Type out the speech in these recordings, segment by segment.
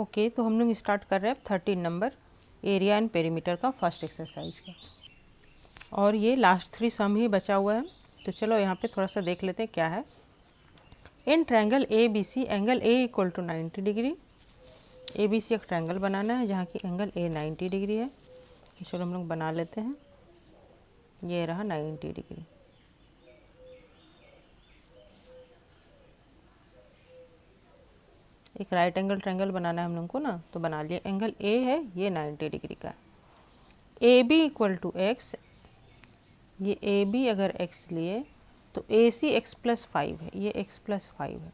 Okay, तो हम लोग स्टार्ट कर रहे हैं 13 नंबर एरिया एंड पेरीमीटर का फर्स्ट एक्सरसाइज का, और ये लास्ट 3 सम ही बचा हुआ है। तो चलो यहाँ पे थोड़ा सा देख लेते हैं क्या है। In triangle A B C angle A equal to 90 degree. A B C एक ट्रायंगल बनाना है जहाँ की एंगल ए 90 डिग्री है। तो चलो हम लोग बना लेते हैं। ये रहा 90 डिग्री। एक राइट एंगल ट्रायंगल बनाना है हम लोग को ना, तो बना लिया। एंगल ए है, ये 90 डिग्री का। A B equal to X, ये ए बी अगर एक्स लिए तो ए सी एक्स प्लस 5 है, ये एक्स प्लस 5 है।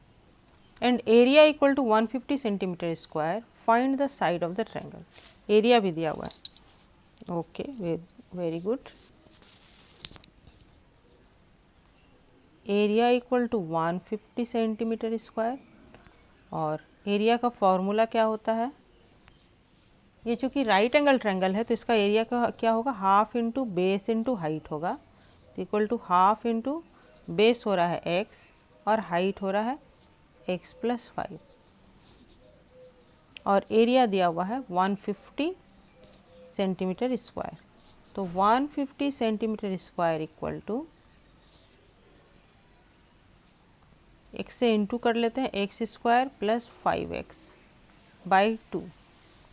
And area equal to 150 centimetre square. Find the side of the triangle. Area भी दिया हुआ है। Okay, very good. Area equal to 150 centimetre square, और एरिया का फॉर्मूला क्या होता है? ये चूँकि राइट एंगल ट्रायंगल है तो इसका एरिया का क्या होगा? Half into base into height होगा। तो equal to half into base हो रहा है एक्स और हाइट हो रहा है एक्स प्लस 5, और एरिया दिया हुआ है 150 सेंटीमीटर स्क्वायर। तो 150 centimetre square equal to X से इंटू कर लेते हैं, x square plus 5x by 2।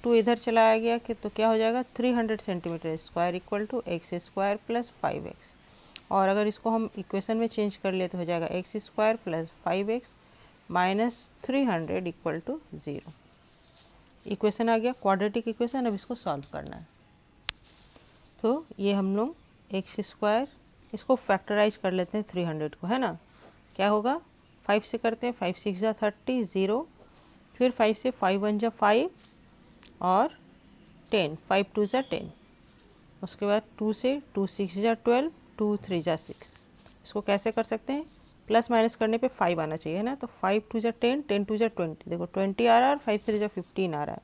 2 इधर चलाया गया कि तो क्या हो जाएगा? 300 centimetre square equal to X square plus 5x। और अगर इसको हम इक्वेशन में चेंज कर ले तो हो जाएगा X square plus 5x minus 300 equal to 0। Equation आ गया, क्वाड्रेटिक इक्वेशन। अब इसको सॉल्व करना है। तो ये हम लोग एक्स स्क्वायर, इसको फैक्टराइज कर लेते हैं 300 को, है ना। क्या होगा? 5 से करते हैं, 5 6 जा 30, 0, फिर 5 से 5 1 जा 5 और 10, 5 2 जा 10। उसके बाद 2 से 2 6 जा 12, 2 3 जा 6। इसको कैसे कर सकते हैं? प्लस माइनस करने पे 5 आना चाहिए, है ना। तो 5 2 जा 10, 10 2 जा 20। देखो 20 आ रहा है और 5 3 जा 15 आ रहा है।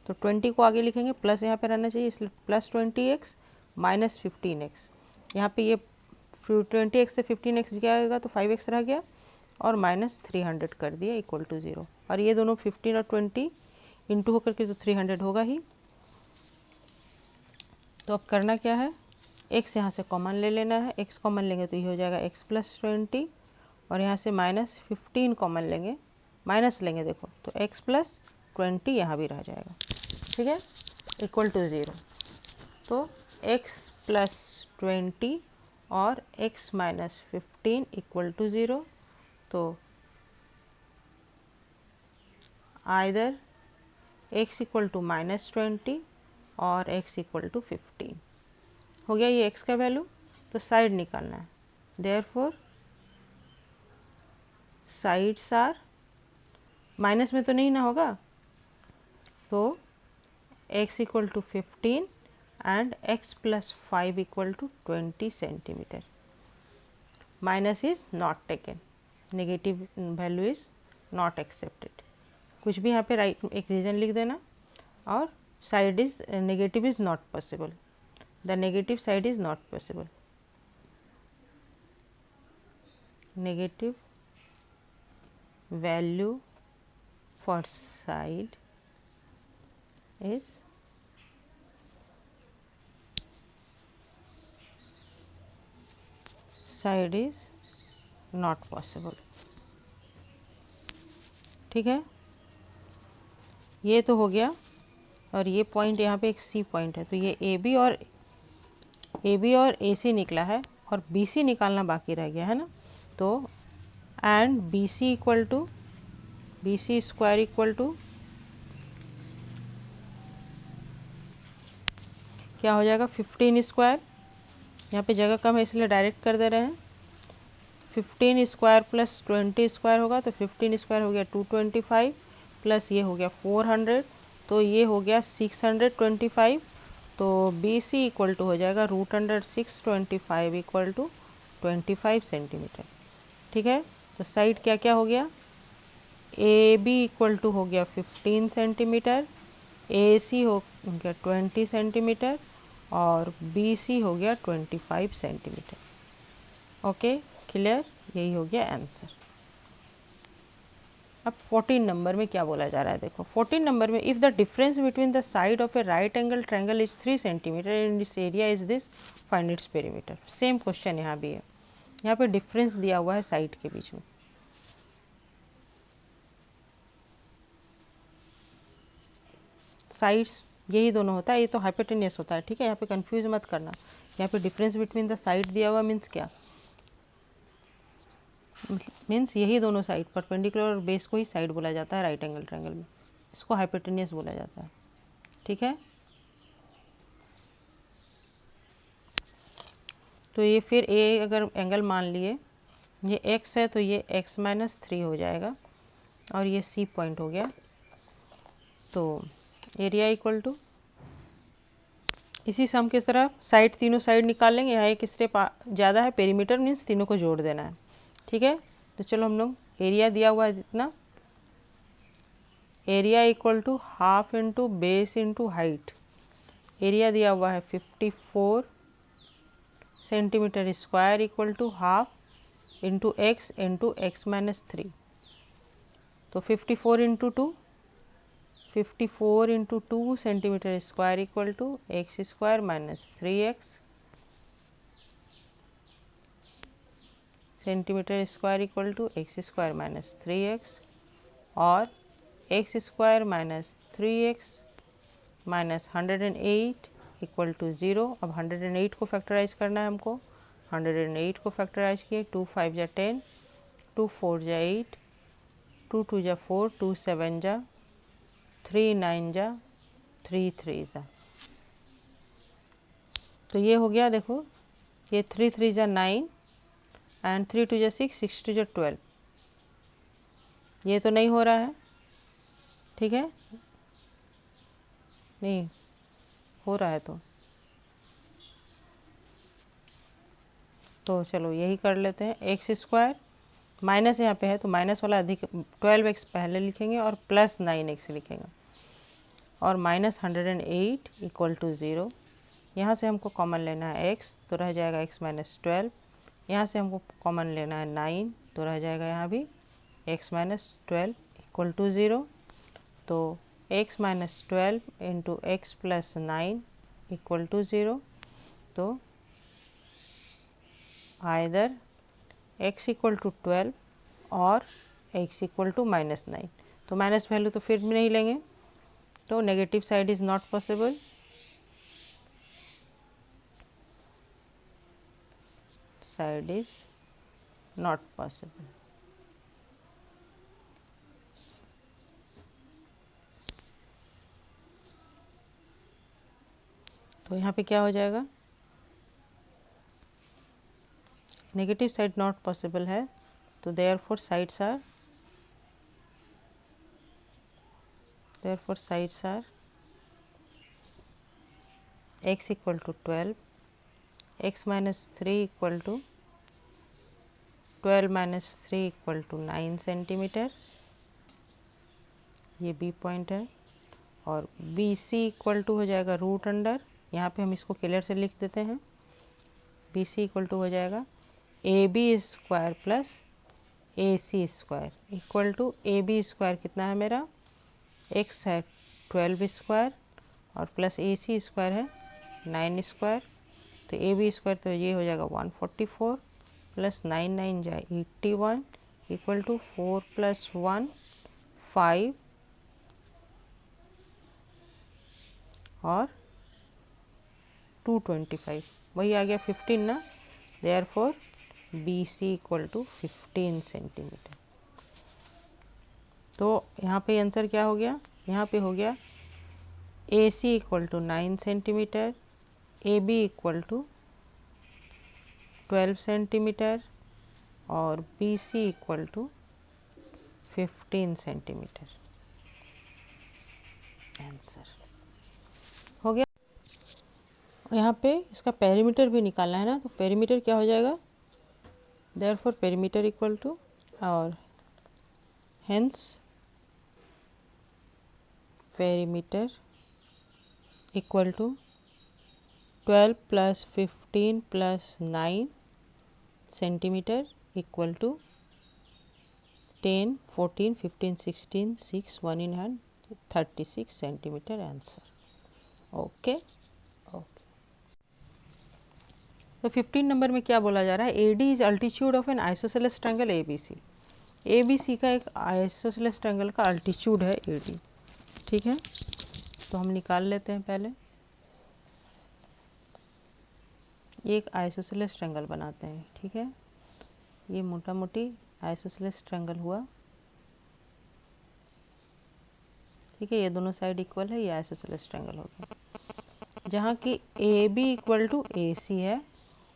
तो 20 को आगे लिखेंगे, प्लस यहाँ पे रहना चाहिए, इसलिए प्लस 20x माइनस 15x। यहाँ पे ये 20x से 15x क्या आएगा? तो 5x रह गया और माइनस 300 कर दिया इक्वल टू 0। और ये दोनों 15 और 20 इंटू होकर के तो 300 होगा ही। तो अब करना क्या है? x यहाँ से कॉमन ले लेना है। x कॉमन लेंगे तो ये हो जाएगा x प्लस 20, और यहाँ से माइनस 15 कॉमन लेंगे, माइनस लेंगे देखो, तो x प्लस 20 यहाँ भी रह जाएगा, ठीक है, इक्वल टू 0। तो x प्लस 20 और x माइनस 15 इक्वल टू 0। तो either x equal to minus 20 और x इक्वल टू 15 हो गया ये x का वैल्यू। तो साइड निकालना है, देयरफॉर साइड्स आर, माइनस में तो नहीं ना होगा, तो x equal to 15 and x plus 5 equal to 20 centimetre. Minus is not taken, negative value is not accepted. कुछ भी यहाँ पे राइट एक रीजन लिख देना, और side is negative is not possible, the negative side is not possible. Negative value for side is not possible, ठीक है। ये तो हो गया, और ये पॉइंट यहाँ पे एक सी पॉइंट है, तो ये ए बी और ए सी निकला है, और बी सी निकालना बाकी रह गया है ना। तो and B C equal to, B C square equal to क्या हो जाएगा? 15 स्क्वायर, यहाँ पे जगह कम है इसलिए डायरेक्ट कर दे रहे हैं। 15 स्क्वायर प्लस 20 स्क्वायर होगा, तो 15 स्क्वायर हो गया 225, प्लस ये हो गया 400, तो ये हो गया 625। तो बी सी इक्वल टू हो जाएगा √625 इक्वल टू 25 सेंटीमीटर, ठीक है। तो साइड क्या क्या हो गया? ए बी इक्वल टू हो गया 15 सेंटीमीटर, ए सी हो गया 20 सेंटीमीटर, और बी सी हो गया 25 सेंटीमीटर। Okay, clear? यही हो गया आंसर। अब 14 नंबर में क्या बोला जा रहा है, देखो 14 नंबर में if the difference between the side of A right angle triangle is 3 centimetre and this area is this, find its perimeter. Same question यहाँ भी है, यहाँ पे डिफरेंस दिया हुआ है साइड के बीच में। साइड्स यही दोनों होता है, ये तो हाइपोटेनियस होता है, ठीक है, यहाँ पे कंफ्यूज मत करना। यहाँ पे डिफरेंस बिटवीन द साइड दिया हुआ मीन्स क्या, मीन्स यही दोनों साइड, परपेंडिकुलर और बेस को ही साइड बोला जाता है राइट एंगल ट्रायंगल में, इसको हाइपोटेनियस बोला जाता है, ठीक है। तो ये फिर ए अगर एंगल मान लिए ये x है तो ये x-3 हो जाएगा और ये C पॉइंट हो गया। तो एरिया इक्वल टू, इसी सम की तरफ साइड, तीनों साइड निकाल लेंगे, यहाँ एक स्टेप ज़्यादा है, पेरीमीटर मीन्स तीनों को जोड़ देना है, ठीक है। तो चलो हम लोग एरिया दिया हुआ है जितना, area equal to half into base into height, area दिया हुआ है 54 centimetre square equal to half into x-3। तो 54 into 2, 54 into 2 centimetre square equal to X square minus 3x centimetre square equal to X square minus 3x और X square minus 3x minus 108 equal to 0। अब 108 को factorise करना है हमको, 108 को factorise किए, 2 5 जा 10, 2 4 जा 8, 2 2 जा 4, 2 7 जा, 3 9 जा, 3 3 जा। तो ये हो गया, देखो ये 3 3 जा 9 एंड 3 2 जा 6, 6 2 जा 12। ये तो नहीं हो रहा है, ठीक है, नहीं हो रहा है तो चलो यही कर लेते हैं। एक्स स्क्वायर माइनस यहाँ पे है तो माइनस वाला अधिक 12x पहले लिखेंगे और प्लस 9x लिखेंगे और माइनस 108 इक्वल टू 0। यहाँ से हमको कॉमन लेना है x, तो रह जाएगा x माइनस 12। यहाँ से हमको कॉमन लेना है 9, तो रह जाएगा यहाँ भी x माइनस 12 इक्वल टू 0। तो x minus 12 into X plus 9 equal to 0। तो आइदर x इक्वल टू 12 और x इक्वल टू माइनस 9। तो माइनस वैल्यू तो फिर भी नहीं लेंगे, तो negative side is not possible. Side is not possible. तो यहाँ पे क्या हो जाएगा, नेगेटिव साइड नॉट पॉसिबल है, तो therefore sides are x equal to 12, x minus 3 equal to 12 minus 3 equal to 9 centimetre, ये B पॉइंट है। और बी सी इक्वल टू हो जाएगा रूट अंडर, यहाँ पे हम इसको क्लियर से लिख देते हैं, बी सी इक्वल टू हो जाएगा A B square plus A C square equal to A B square कितना है मेरा, एक्स है 12 स्क्वायर और प्लस ए सी स्क्वायर है 9 स्क्वायर। तो ए बी स्क्वायर तो ये हो जाएगा 144 प्लस 9 9 जाए 81 इक्वल टू 4 प्लस 1 5 और 225, वही आ गया 15 ना। Therefore B C equal to 15 centimetre. तो यहाँ पे आंसर क्या हो गया, यहाँ पे हो गया A C equal to 9 centimetre, A B equal to 12 centimetre और B C equal to 15 centimetre. Answer हो गया। यहाँ पे इसका पेरीमीटर भी निकालना है ना, तो पेरीमीटर क्या हो जाएगा, देयरफॉर पेरीमीटर इक्वल टू और hence perimeter equal to 12 plus 15 plus 9 centimetre equal to 10, 14, 15, 16, 6, 1 in hand, 36 centimetre answer. Okay okay. तो 15 नंबर में क्या बोला जा रहा है, A D is altitude of an isosceles triangle A B C. A B C का एक आइसोसेलेस ट्रायंगल का अल्टीट्यूड है ए डी। ठीक है, तो हम निकाल लेते हैं पहले। एक आइसोसेलेस ट्रायंगल बनाते हैं। ठीक है, ये मोटा मोटी आइसोसेलेस ट्रायंगल हुआ। ठीक है, ये दोनों साइड इक्वल है, ये आइसोसेलेस ट्रायंगल हो गया, जहाँ की ए बी इक्वल टू ए सी है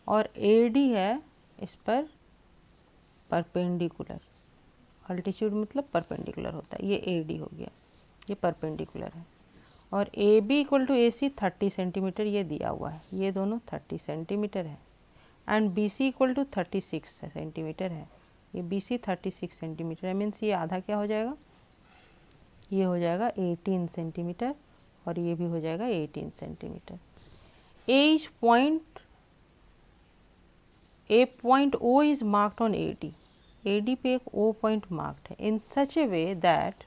और ए डी है इस पर परपेंडिकुलर। अल्टीट्यूड मतलब परपेंडिकुलर होता है, ये ए डी हो गया, ये परपेंडिकुलर है। और A B equal to A C 30 centimetre ये दिया हुआ है, ये दोनों 30 सेंटीमीटर है। And B C equal to 36 centimetre है, ये बी सी 36 सेंटीमीटर है। मीन्स ये आधा क्या हो जाएगा, ये हो जाएगा 18 सेंटीमीटर और ये भी हो जाएगा 18 centimetre. As point, A point O is marked on A D. A D पे एक ओ पॉइंट मार्क्ड है in such a way that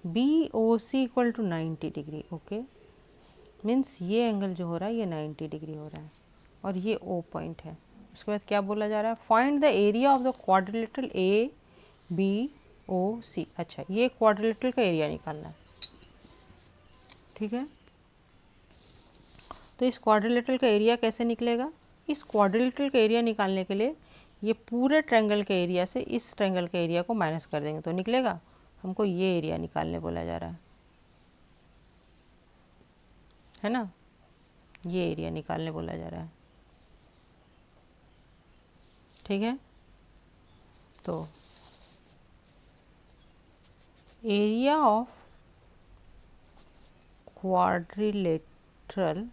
B O C equal to 90 degree. Okay, means ये एंगल जो हो रहा है ये 90 डिग्री हो रहा है और ये ओ पॉइंट है। उसके बाद क्या बोला जा रहा है, find the area of the quadrilateral A B O C. अच्छा, ये क्वाड्रिलेटरल का एरिया निकालना है। ठीक है, तो इस क्वाड्रिलेटरल का एरिया कैसे निकलेगा, इस क्वाड्रिलेटरल का एरिया निकालने के लिए ये पूरे ट्रायंगल के एरिया से इस ट्रायंगल के एरिया को माइनस कर देंगे तो निकलेगा। हमको ये एरिया निकालने बोला जा रहा है ना, ये एरिया निकालने बोला जा रहा है। ठीक है, तो area of quadrilateral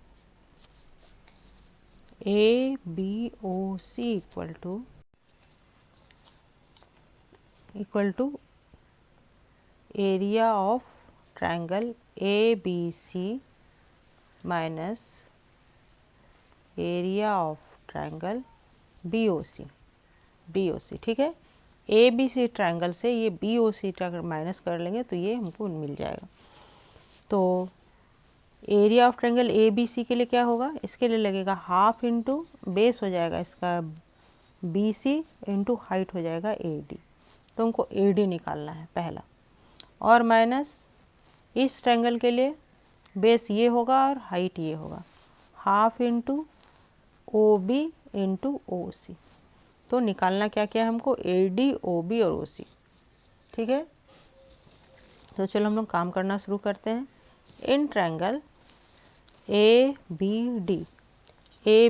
A B O C equal to area of triangle A B C minus area of triangle B O C. ठीक है, ए बी सी ट्रायंगल से ये बी ओ सी माइनस कर लेंगे तो ये हमको मिल जाएगा। तो area of triangle A B C के लिए क्या होगा, इसके लिए लगेगा हाफ इंटू बेस हो जाएगा इसका बी सी इंटू हाइट हो जाएगा ए डी। तो हमको ए डी निकालना है पहला, और माइनस इस ट्रायंगल के लिए बेस ये होगा और हाइट ये होगा, half into O B into O C. तो निकालना क्या क्या है हमको, ए डी ओ बी और ओ सी। ठीक है, तो चलो हम लोग काम करना शुरू करते हैं। In triangle A B D, A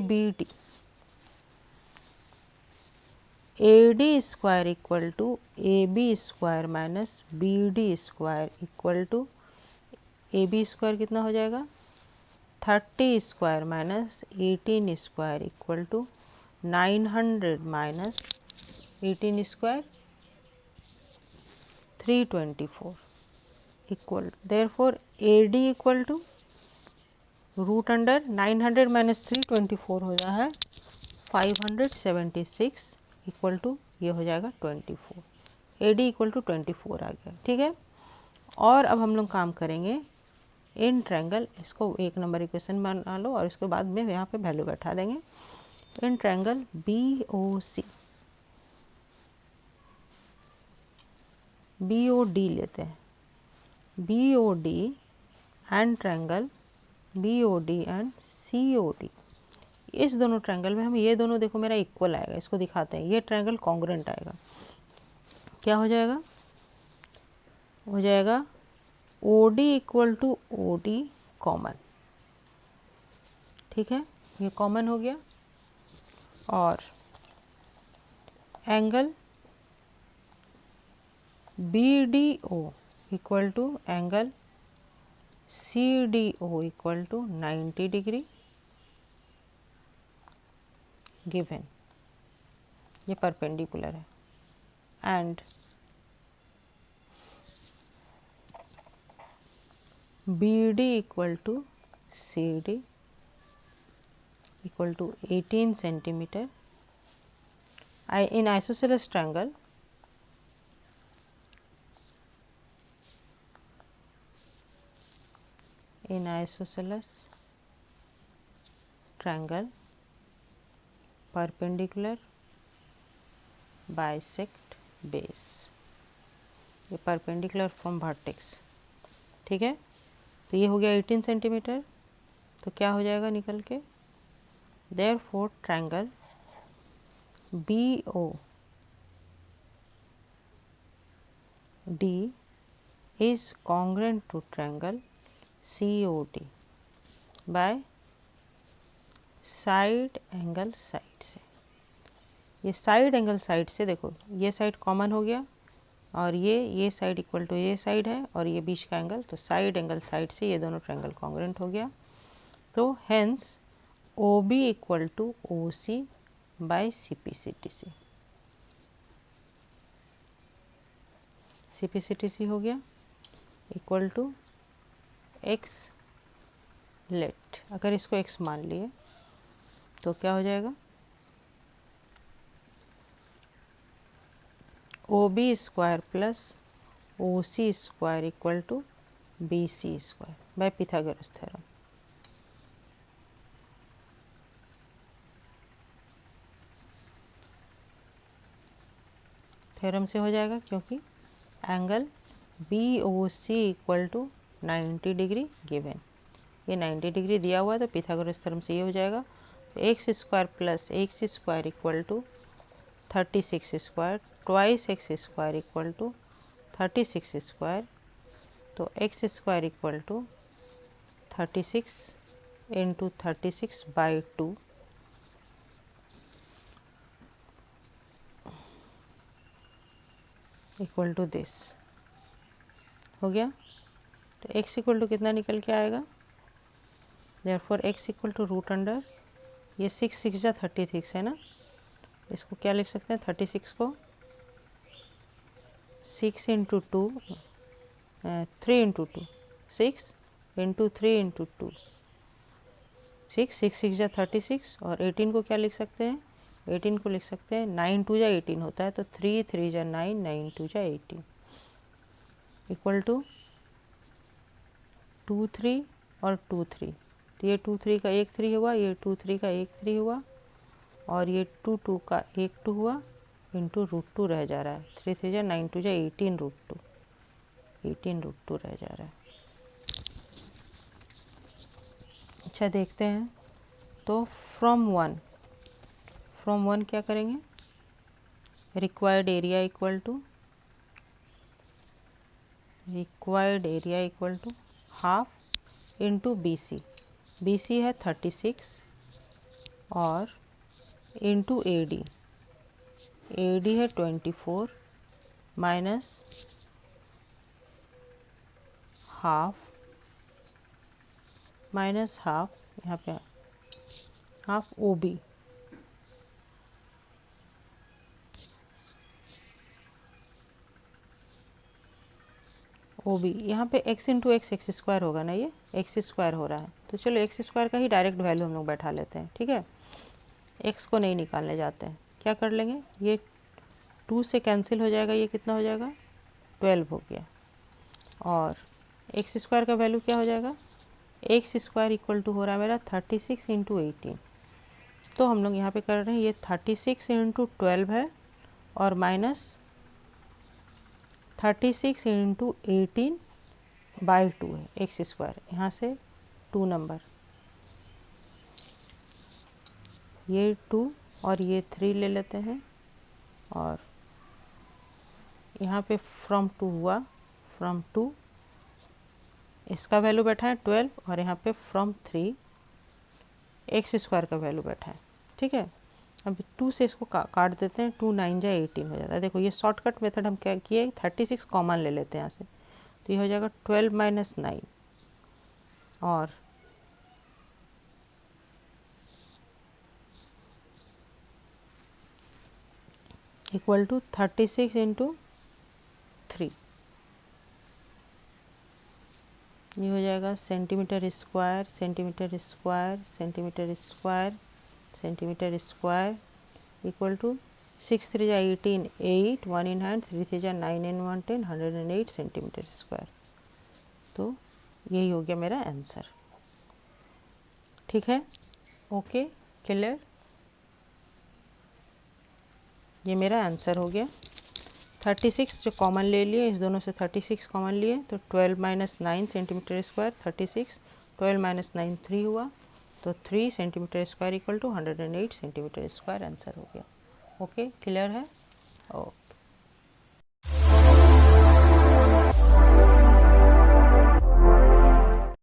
D square equal to A B square minus B D square equal to A B square कितना हो जाएगा 30 square minus 18 square equal to 900 minus 18 square 324 equal, therefore A D equal to root under 900 minus 324 हो रहा है 576 equal to ये हो जाएगा 24। ए D equal to 24 आ गया। ठीक है, और अब हम लोग काम करेंगे इन ट्रायंगल, इसको एक नंबर इक्वेशन बना लो और इसके बाद में यहाँ पे वैल्यू बैठा देंगे। In triangle B O D लेते हैं, B O D and triangle B O D and C O D. इस दोनों ट्रायंगल में हम ये दोनों देखो मेरा इक्वल आएगा, इसको दिखाते हैं, ये ट्रायंगल कॉन्ग्रुएंट आएगा। क्या हो जाएगा, हो जाएगा O D equal to O D common. ठीक है, ये कॉमन हो गया, और angle B D O equal to angle C D O equal to 90 degree given, ये परपेंडिकुलर है। And BD equal to CD equal to 18 centimeter. In isosceles triangle, perpendicular bisect base, ये perpendicular from vertex, ठीक है। तो ये हो गया 18 centimetre, तो क्या हो जाएगा निकल के, therefore triangle BOD is congruent to triangle COD by side angle side से। ये साइड एंगल साइड से देखो, ये साइड कॉमन हो गया और ये साइड इक्वल टू ये साइड है और ये बीच का एंगल, तो साइड एंगल साइड से ये दोनों ट्रायंगल कॉन्ग्रुएंट हो गया। तो hence OB equal to OC by CPCTC, CPCTC हो गया इक्वल टू x लेट, अगर इसको x मान लिए तो क्या हो जाएगा, OB square plus OC square equal to BC square by Pythagoras theorem. Theorem से हो जाएगा क्योंकि angle BOC equal to 90 degree given, ये 90 डिग्री दिया हुआ है, तो पिथागोरस थ्योरम से ये हो जाएगा। तो X square plus X square equal to 36 square, twice X square equal to 36 square, तो X square equal to 36 into 36 by 2 equal to this हो गया। तो x इक्वल टू कितना निकल के आएगा, therefore x equal to root under, ये 6 6 जा 36 है ना, इसको क्या लिख सकते हैं 36 को 6 इंटू 2 3 इंटू 2 6 इंटू 3 इंटू 2 6 6 6 जा 36, और 18 को क्या लिख सकते हैं, 18 को लिख सकते हैं 9 2 जा 18 होता है, तो 3 3 जा 9 9 2 जा 18 इक्वल टू 2 3 और 2 3, तो ये 2 3 का 1 3 हुआ, ये 2 3 का 1 3 हुआ, और ये 2 2 का 1 2 हुआ, इंटू रूट 2 रह जा रहा है, 3 3 जा 9 2 जा 18 रूट 2, 18 रूट 2 रह जा रहा है। अच्छा देखते हैं, तो फ्रॉम वन क्या करेंगे, required area equal to half into BC है 36 और इंटू AD है 24 माइनस हाफ यहाँ पे हाफ OB, यहाँ पे x इंटू एक्स स्क्वायर होगा ना, ये एक्स स्क्वायर हो रहा है, तो चलो एक्स स्क्वायर का ही डायरेक्ट वैल्यू हम लोग बैठा लेते हैं, ठीक है। x को नहीं निकालने जाते हैं, क्या कर लेंगे, ये 2 से कैंसिल हो जाएगा, ये कितना हो जाएगा 12 हो गया, और एक्स स्क्वायर का वैल्यू क्या हो जाएगा, एक्स स्क्वायर इक्वल टू हो रहा है मेरा 36 इंटू 18, तो हम लोग यहाँ पे कर रहे हैं ये 36 इंटू 12 है और माइनस 36 इंटू 18 बाई 2 है, एक्स स्क्वायर यहाँ से 2 नंबर, ये 2 और ये 3 ले लेते हैं, और यहाँ पे फ्रॉम 2 हुआ, फ्रॉम 2 इसका वैल्यू बैठा है 12 और यहाँ पे फ्रॉम 3 एक्स स्क्वायर का वैल्यू बैठा है, ठीक है। अब 2 से इसको काट देते हैं, 2 9 जा 18 हो जाता है। देखो ये शॉर्टकट मेथड हम क्या किए, 36 कॉमन ले लेते हैं यहाँ से, तो ये हो जाएगा 12 माइनस 9 और इक्वल टू 36 इंटू 3, ये हो जाएगा centimetre square centimetre square centimetre square centimetre square equal to 6 3 जा 18 8 1 इन हैंड 3 3 जा 9 इन 1 10 108 सेंटीमीटर स्क्वायर। तो यही हो गया मेरा आंसर। ठीक है, ओके, क्लियर। ये मेरा आंसर हो गया। 36 जो कॉमन ले लिए, इस दोनों से 36 कॉमन लिए तो 12 माइनस 9 सेंटीमीटर स्क्वायर 36, 12 माइनस 9 3 हुआ, तो 3 centimetre square equal to 108 centimetre square answer हो गया। ओके, क्लियर है। ओके।